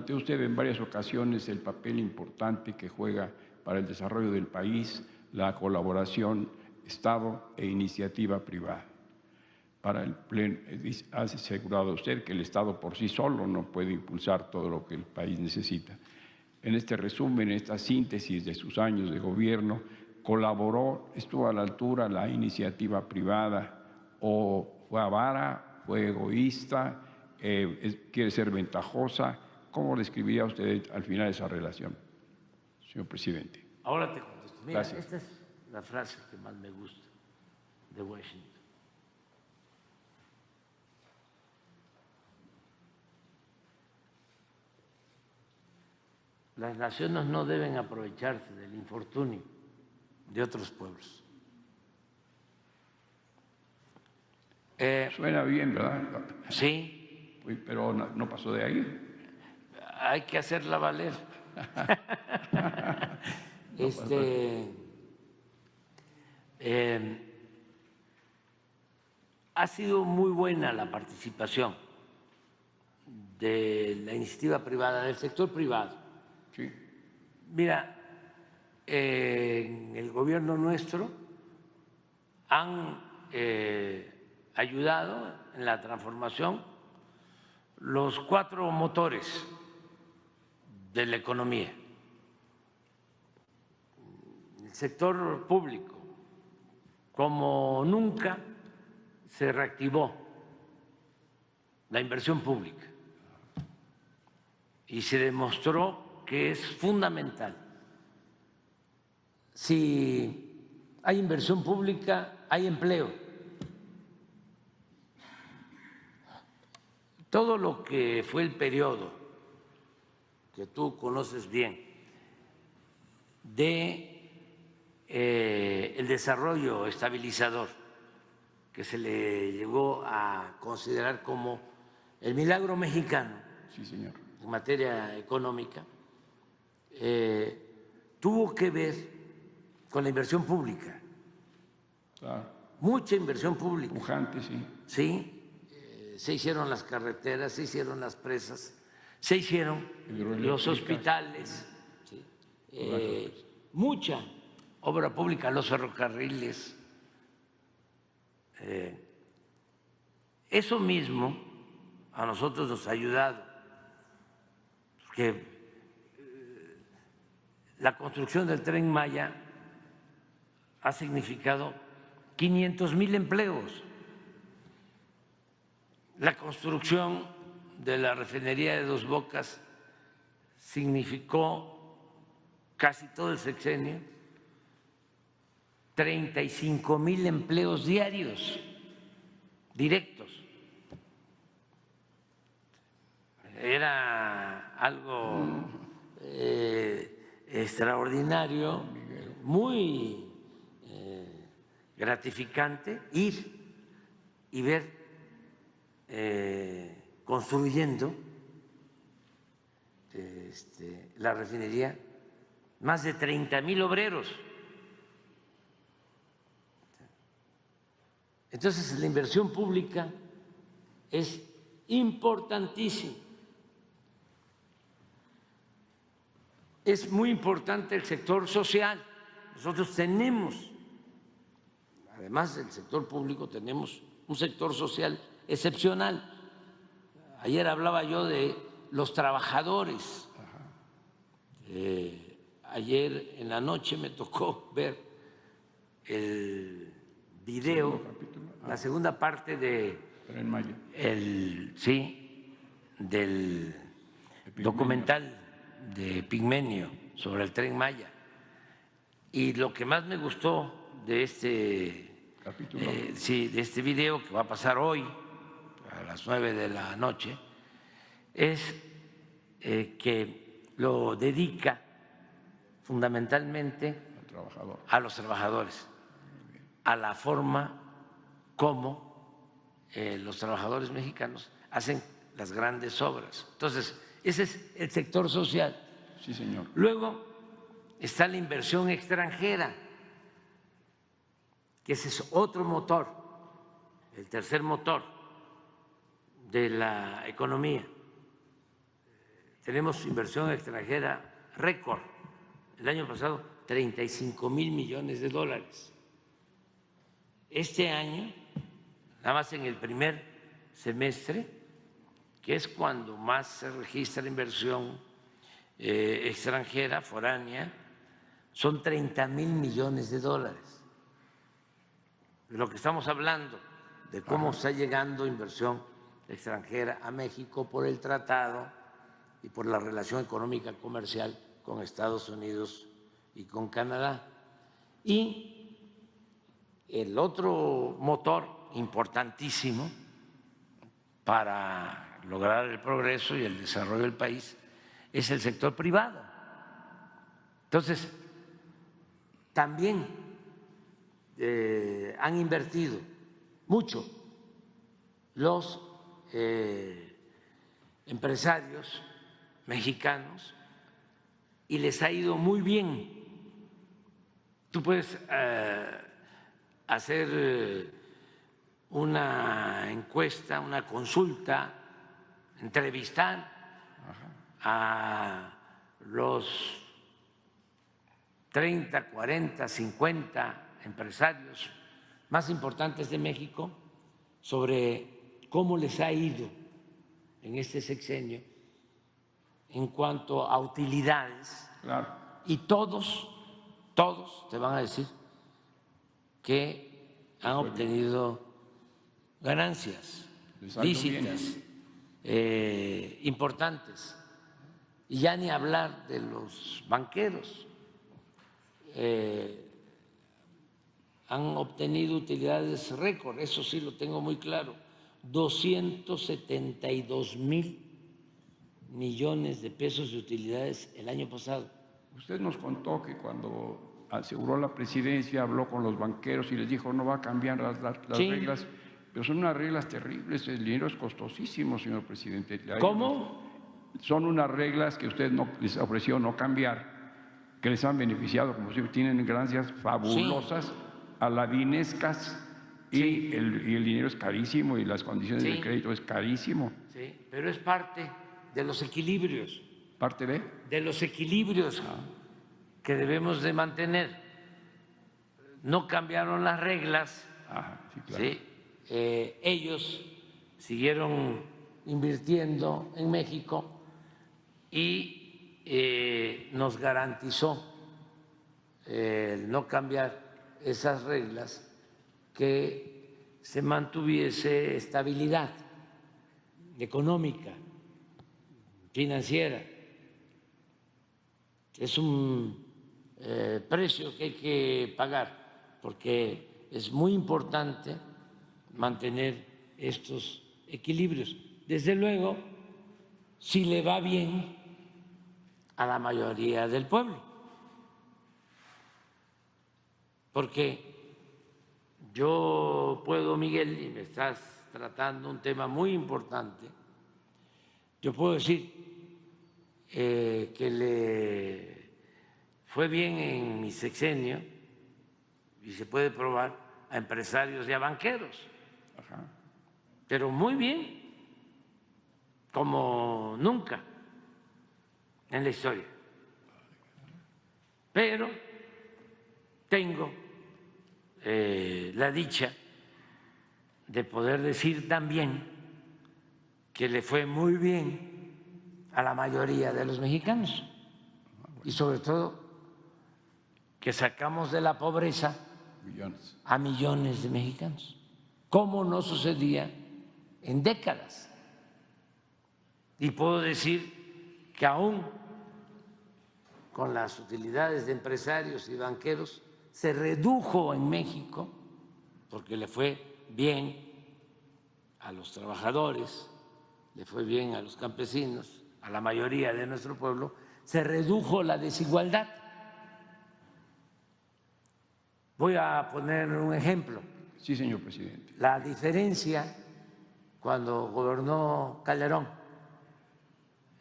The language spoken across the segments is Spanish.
planteó usted en varias ocasiones el papel importante que juega para el desarrollo del país la colaboración Estado e iniciativa privada. Para el pleno, ha asegurado usted que el Estado por sí solo no puede impulsar todo lo que el país necesita. En este resumen, en esta síntesis de sus años de gobierno, ¿colaboró, estuvo a la altura la iniciativa privada o fue avara, fue egoísta, quiere ser ventajosa? ¿Cómo describiría usted al final esa relación, señor presidente? Ahora te contesto. Mira, Gracias. esta es la frase que más me gusta de Washington. Las naciones no deben aprovecharse del infortunio de otros pueblos. Suena bien, ¿verdad? Sí. Pero no pasó de ahí. Hay que hacerla valer. Ha sido muy buena la participación de la iniciativa privada, del sector privado. Sí. Mira, en el gobierno nuestro han ayudado en la transformación los 4 motores de la economía. El sector público, como nunca se reactivó la inversión pública y se demostró que es fundamental. Si hay inversión pública, hay empleo. Todo lo que fue el periodo que tú conoces bien de el desarrollo estabilizador, que se le llegó a considerar como el milagro mexicano. Sí, señor. En materia económica, tuvo que ver con la inversión pública. Claro. Mucha inversión pública. Pujante, sí. Sí, se hicieron las carreteras, se hicieron las presas, se hicieron los hospitales, ¿sí? Mucha obra pública, los ferrocarriles. Eso mismo a nosotros nos ha ayudado, porque la construcción del Tren Maya ha significado 500,000 empleos. La construcción de la refinería de Dos Bocas significó casi todo el sexenio 35,000 empleos diarios directos. Era algo extraordinario, muy gratificante ir y ver construyendo la refinería, más de 30,000 obreros. Entonces, la inversión pública es importantísima. Es muy importante el sector social. Nosotros tenemos, además del sector público, tenemos un sector social excepcional. Ayer hablaba yo de los trabajadores. Ayer en la noche me tocó ver el video, la segunda parte de del documental de Pigmenio sobre el Tren Maya. Y lo que más me gustó de este video, que va a pasar hoy a las 9 de la noche, es que lo dedica fundamentalmente a los trabajadores, a la forma como los trabajadores mexicanos hacen las grandes obras. Entonces, ese es el sector social. Sí, señor. Luego está la inversión extranjera, que ese es otro motor, el tercer motor de la economía. tenemos inversión extranjera récord. El año pasado, 35,000 millones de dólares. Este año, nada más en el primer semestre, que es cuando más se registra inversión extranjera, foránea, son 30,000 millones de dólares. De lo que estamos hablando, de cómo está llegando inversión extranjera a México por el tratado y por la relación económica comercial con Estados Unidos y con Canadá. Y el otro motor importantísimo para lograr el progreso y el desarrollo del país es el sector privado. Entonces, también han invertido mucho los empresarios mexicanos y les ha ido muy bien. Tú puedes hacer una encuesta, una consulta, entrevistar a los 30, 40, 50 empresarios más importantes de México sobre cómo les ha ido en este sexenio en cuanto a utilidades. Claro. Y todos te van a decir que han obtenido ganancias lícitas, importantes. Y ya ni hablar de los banqueros. Han obtenido utilidades récord, eso sí lo tengo muy claro, 272,000 millones de pesos de utilidades el año pasado. Usted nos contó que cuando aseguró la presidencia habló con los banqueros y les dijo no va a cambiar las reglas, pero son unas reglas terribles, el dinero es costosísimo, señor presidente. ¿Cómo? Son unas reglas que usted les ofreció no cambiar, que les han beneficiado, como siempre, tienen ganancias fabulosas, aladinescas, y el dinero es carísimo y las condiciones de crédito es carísimo. Sí, pero es parte de los equilibrios. ¿Parte de? De los equilibrios que debemos de mantener. No cambiaron las reglas. Sí, claro. ¿Sí? Ellos siguieron invirtiendo en México y nos garantizó no cambiar esas reglas, que se mantuviese estabilidad económica, financiera. Es un precio que hay que pagar porque es muy importante mantener estos equilibrios. Desde luego, si le va bien a la mayoría del pueblo, porque yo puedo, Miguel, y me estás tratando un tema muy importante, yo puedo decir que le fue bien en mi sexenio, y se puede probar, a empresarios y a banqueros, pero muy bien, como nunca en la historia. Pero tengo la dicha de poder decir también que le fue muy bien a la mayoría de los mexicanos y sobre todo que sacamos de la pobreza a millones de mexicanos, como no sucedía en décadas. Y puedo decir que aún con las utilidades de empresarios y banqueros se redujo en México, porque le fue bien a los trabajadores, le fue bien a los campesinos, a la mayoría de nuestro pueblo, se redujo la desigualdad. Voy a poner un ejemplo. Sí, señor presidente. La diferencia cuando gobernó Calderón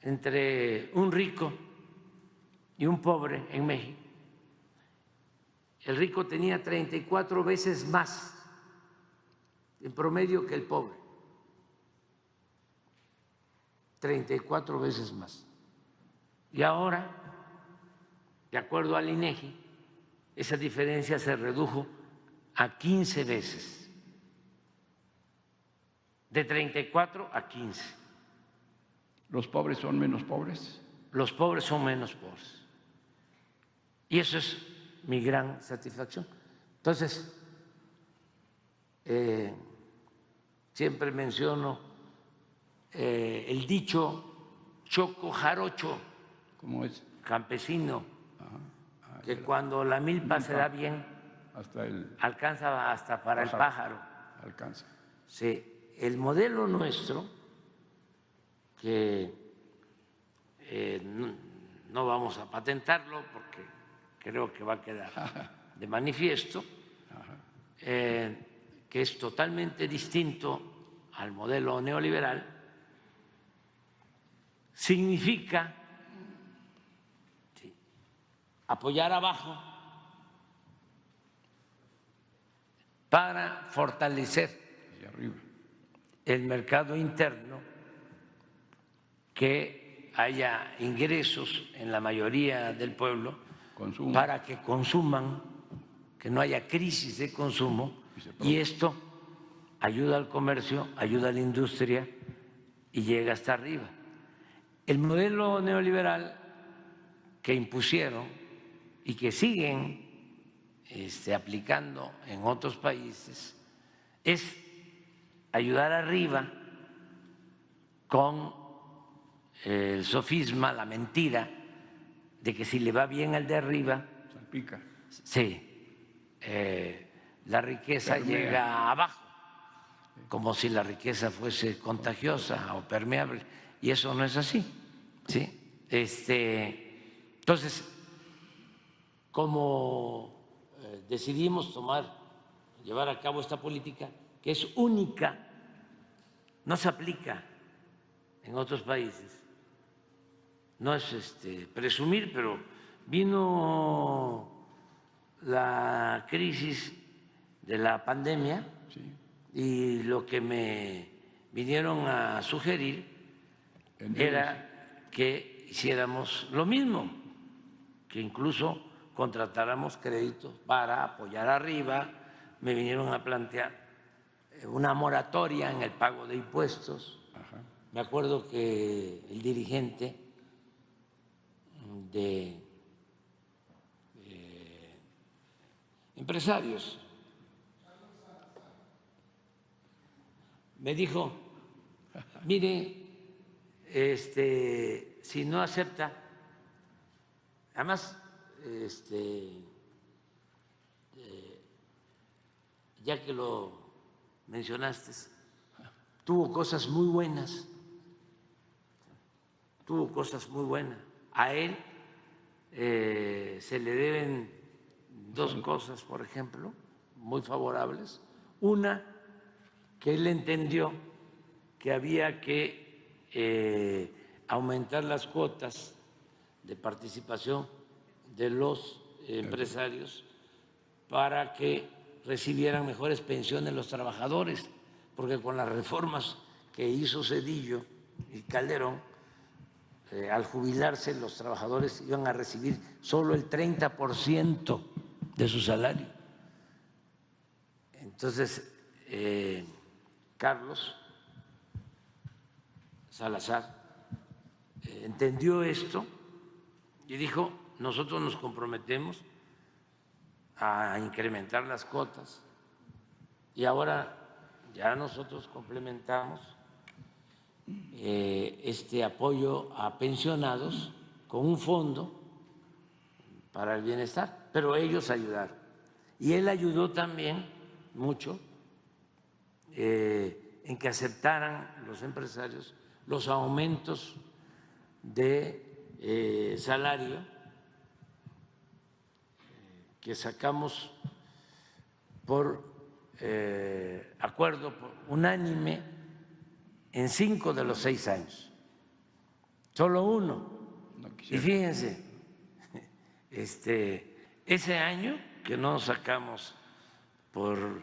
entre un rico y un pobre en México. El rico tenía 34 veces más en promedio que el pobre. 34 veces más. Y ahora, de acuerdo al INEGI, esa diferencia se redujo a 15 veces, de 34 a 15. ¿Los pobres son menos pobres? Los pobres son menos pobres. Y eso es mi gran satisfacción. Entonces, siempre menciono el dicho choco jarocho, ¿Cómo es? campesino, que cuando la milpa se da bien, alcanza hasta para el pájaro. Alcanza. Sí, el modelo nuestro, que no vamos a patentarlo porque creo que va a quedar de manifiesto, que es totalmente distinto al modelo neoliberal, significa apoyar abajo para fortalecer el mercado interno, que haya ingresos en la mayoría del pueblo para que consuman, que no haya crisis de consumo, y esto ayuda al comercio, ayuda a la industria y llega hasta arriba. El modelo neoliberal que impusieron y que siguen aplicando en otros países es ayudar arriba con el sofisma, la mentira de que si le va bien al de arriba, salpica. Sí, la riqueza llega abajo, como si la riqueza fuese contagiosa o permeable, y eso no es así. ¿Sí? Entonces, como decidimos llevar a cabo esta política, que es única, no se aplica en otros países, no es presumir, pero vino la crisis de la pandemia, sí, y lo que me vinieron a sugerir era que hiciéramos lo mismo, que incluso contratáramos créditos para apoyar arriba. Me vinieron a plantear una moratoria en el pago de impuestos. Me acuerdo que el dirigente de empresarios me dijo, mire, si no acepta, además, ya que lo mencionaste, tuvo cosas muy buenas, A él se le deben dos cosas, por ejemplo, muy favorables. Una, que él entendió que había que aumentar las cuotas de participación de los empresarios para que recibieran mejores pensiones los trabajadores, porque con las reformas que hizo Zedillo y Calderón, al jubilarse los trabajadores iban a recibir solo el 30% de su salario. Entonces, Carlos Salazar entendió esto y dijo, nosotros nos comprometemos a incrementar las cuotas, y ahora ya nosotros complementamos este apoyo a pensionados con un fondo para el bienestar, pero ellos ayudaron. Y él ayudó también mucho en que aceptaran los empresarios los aumentos de salario que sacamos por acuerdo unánime en 5 de los 6 años, solo uno. Y fíjense, ese año que no sacamos por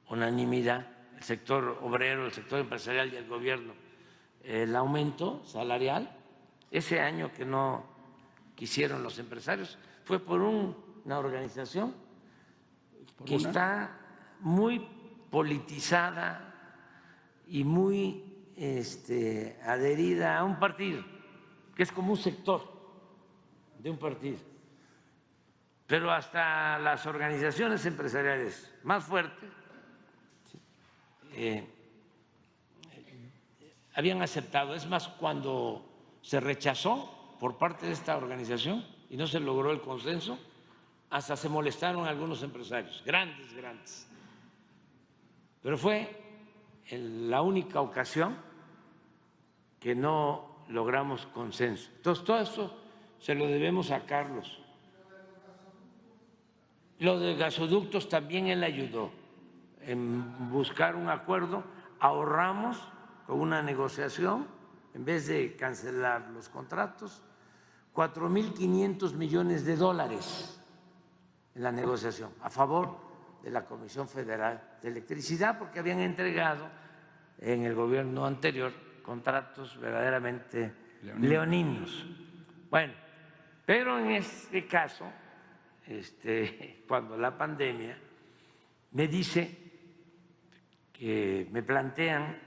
unanimidad, el sector obrero, el sector empresarial y el gobierno, el aumento salarial, ese año que no que hicieron los empresarios fue por una organización que está muy politizada y muy adherida a un partido, que es como un sector de un partido. Pero hasta las organizaciones empresariales más fuertes habían aceptado. Es más, cuando se rechazó por parte de esta organización y no se logró el consenso, hasta se molestaron algunos empresarios, grandes. Pero fue la única ocasión que no logramos consenso. Entonces, todo esto se lo debemos a Carlos. Lo de gasoductos también él ayudó en buscar un acuerdo. Ahorramos con una negociación, en vez de cancelar los contratos, 4.500 millones de dólares en la negociación a favor de la Comisión Federal de Electricidad, porque habían entregado en el gobierno anterior contratos verdaderamente leoninos. Bueno, pero en este caso, cuando la pandemia, me dice que me plantean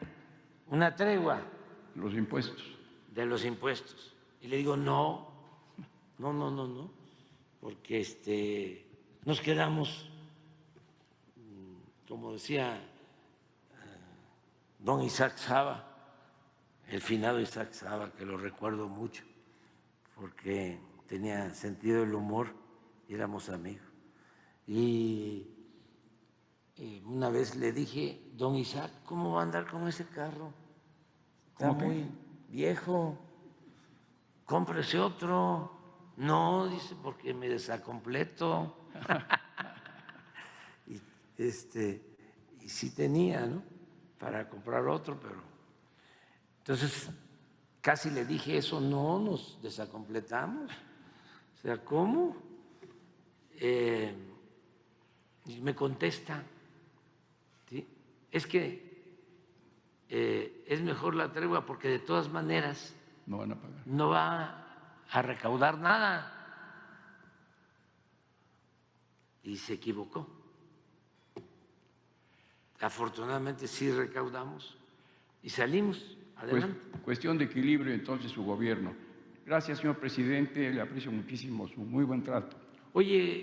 una tregua. Los impuestos. De los impuestos. Y le digo, no, porque nos quedamos, como decía don Isaac Saba, el finado Isaac Saba, que lo recuerdo mucho, porque tenía sentido del humor y éramos amigos. Y una vez le dije, don Isaac, ¿cómo va a andar con ese carro? Está muy viejo, cómprese otro. No, dice, porque me desacompleto. y sí tenía, ¿no?, para comprar otro, pero entonces casi le dije eso, no, nos desacompletamos. O sea, ¿cómo? Y me contesta, ¿sí?, es que es mejor la tregua porque de todas maneras no van a pagar. No va a recaudar nada. Y se equivocó. Afortunadamente sí recaudamos y salimos adelante. Pues, cuestión de equilibrio entonces su gobierno. Gracias, señor presidente, le aprecio muchísimo su muy buen trato. Oye,